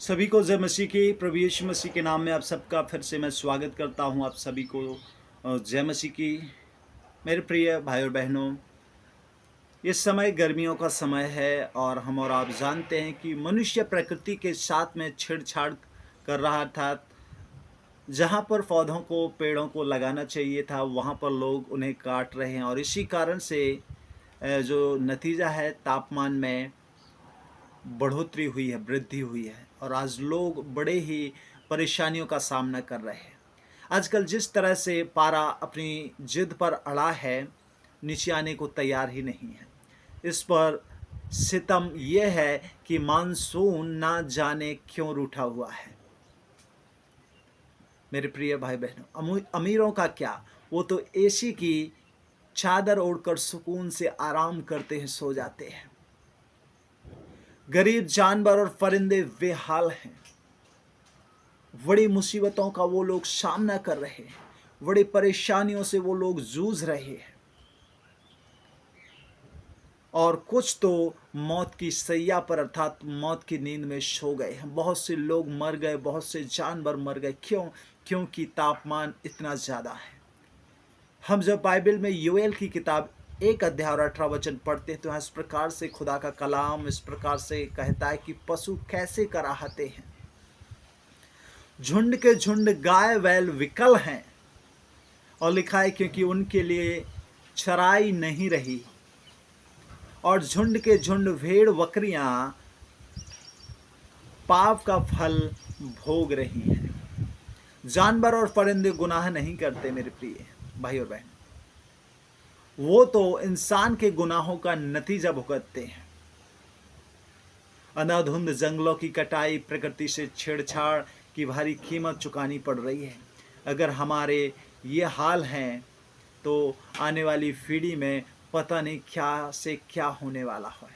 सभी को जय मसीह की प्रभु यीशु मसीह के नाम में आप सबका फिर से मैं स्वागत करता हूं। आप सभी को जय मसीह की। मेरे प्रिय भाई और बहनों, इस समय गर्मियों का समय है और हम और आप जानते हैं कि मनुष्य प्रकृति के साथ में छेड़छाड़ कर रहा था। जहां पर पौधों को पेड़ों को लगाना चाहिए था वहां पर लोग उन्हें काट रहे हैं और इसी कारण से जो नतीजा है तापमान में बढ़ोतरी हुई है, वृद्धि हुई है और आज लोग बड़े ही परेशानियों का सामना कर रहे हैं। आजकल जिस तरह से पारा अपनी जिद पर अड़ा है, नीचे आने को तैयार ही नहीं है। इस पर सितम यह है कि मानसून ना जाने क्यों रूठा हुआ है। मेरे प्रिय भाई बहनों, अमीरों का क्या, वो तो एसी की चादर ओढ़कर सुकून से आराम करते हैं, सो जाते हैं। गरीब जानवर और परिंदे बेहाल हैं। बड़ी मुसीबतों का वो लोग सामना कर रहे हैं, बड़ी परेशानियों से वो लोग जूझ रहे हैं और कुछ तो मौत की सैया पर अर्थात मौत की नींद में सो गए हैं। बहुत से लोग मर गए, बहुत से जानवर मर गए। क्योंकि तापमान इतना ज़्यादा है। हम जब बाइबल में योएल की किताब 1 अध्याय और 18 वचन पढ़ते हैं तो इस प्रकार से खुदा का कलाम इस प्रकार से कहता है कि पशु कैसे कराहते हैं, झुंड के झुंड गाय बैल विकल हैं। और लिखा है क्योंकि उनके लिए चराई नहीं रही और झुंड के झुंड भेड़ बकरियां पाप का फल भोग रही हैं। जानवर और परिंदे गुनाह नहीं करते मेरे प्रिय भाई और बहन, वो तो इंसान के गुनाहों का नतीजा भुगतते हैं। अंधाधुंध जंगलों की कटाई, प्रकृति से छेड़छाड़ की भारी कीमत चुकानी पड़ रही है। अगर हमारे ये हाल हैं तो आने वाली पीढ़ी में पता नहीं क्या से क्या होने वाला है।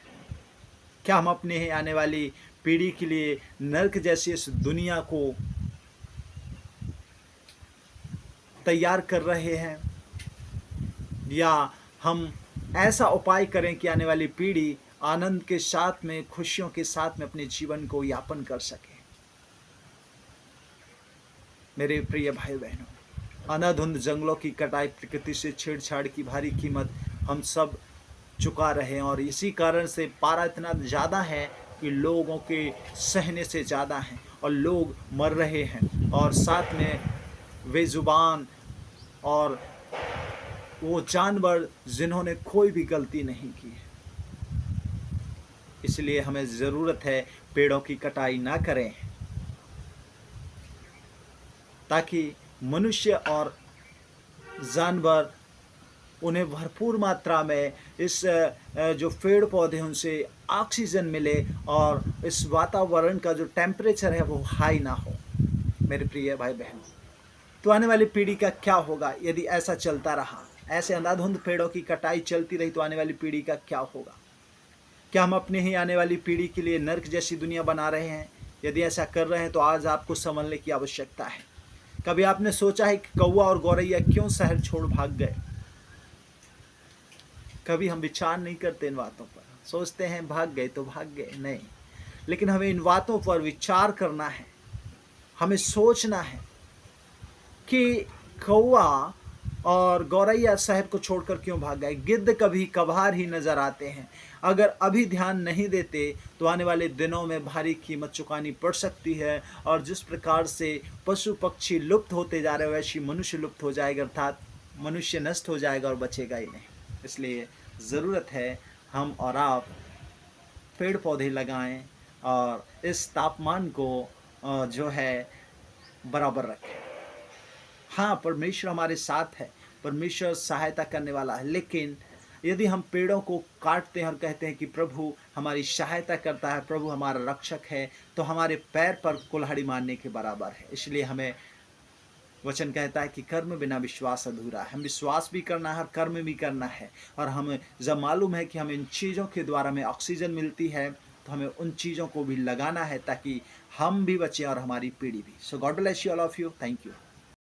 क्या हम अपने आने वाली पीढ़ी के लिए नर्क जैसी इस दुनिया को तैयार कर रहे हैं, या हम ऐसा उपाय करें कि आने वाली पीढ़ी आनंद के साथ में, खुशियों के साथ में अपने जीवन को यापन कर सके। मेरे प्रिय भाई बहनों, अंधाधुंध जंगलों की कटाई, प्रकृति से छेड़छाड़ की भारी कीमत हम सब चुका रहे हैं और इसी कारण से पारा इतना ज़्यादा है कि लोगों के सहने से ज़्यादा है और लोग मर रहे हैं और साथ में बेजुबान और वो जानवर जिन्होंने कोई भी गलती नहीं की है। इसलिए हमें ज़रूरत है पेड़ों की कटाई ना करें ताकि मनुष्य और जानवर उन्हें भरपूर मात्रा में इस जो पेड़ पौधे उनसे ऑक्सीजन मिले और इस वातावरण का जो टेम्परेचर है वो हाई ना हो। मेरे प्रिय भाई बहन, तो आने वाली पीढ़ी का क्या होगा यदि ऐसा चलता रहा, ऐसे अंधाधुंध पेड़ों की कटाई चलती रही तो आने वाली पीढ़ी का क्या होगा? क्या हम अपने ही आने वाली पीढ़ी के लिए नर्क जैसी दुनिया बना रहे हैं? यदि ऐसा कर रहे हैं तो आज आपको संभलने की आवश्यकता है। कभी आपने सोचा है कि कौवा और गौरैया क्यों शहर छोड़ भाग गए? कभी हम विचार नहीं करते इन बातों पर, सोचते हैं भाग गए तो भाग गए, नहीं। लेकिन हमें इन बातों पर विचार करना है, हमें सोचना है कि कौवा और गौरैया शहर को छोड़कर क्यों भाग गए। गिद्ध कभी कभार ही नजर आते हैं। अगर अभी ध्यान नहीं देते तो आने वाले दिनों में भारी कीमत चुकानी पड़ सकती है और जिस प्रकार से पशु पक्षी लुप्त होते जा रहे हैं वैसी मनुष्य लुप्त हो जाएगा, अर्थात मनुष्य नष्ट हो जाएगा और बचेगा ही नहीं। इसलिए ज़रूरत है हम और आप पेड़ पौधे लगाएं और इस तापमान को जो है बराबर रखें। हाँ, परमेश्वर हमारे साथ है, परमेश्वर सहायता करने वाला है। लेकिन यदि हम पेड़ों को काटते हैं और कहते हैं कि प्रभु हमारी सहायता करता है, प्रभु हमारा रक्षक है, तो हमारे पैर पर कुल्हाड़ी मारने के बराबर है। इसलिए हमें वचन कहता है कि कर्म बिना विश्वास अधूरा है। हम विश्वास भी करना है और कर्म भी करना है। और हमें जब मालूम है कि हमें इन चीज़ों के द्वारा हमें ऑक्सीजन मिलती है तो हमें उन चीज़ों को भी लगाना है ताकि हम भी बचें और हमारी पीढ़ी भी। So god bless you all of you. Thank you.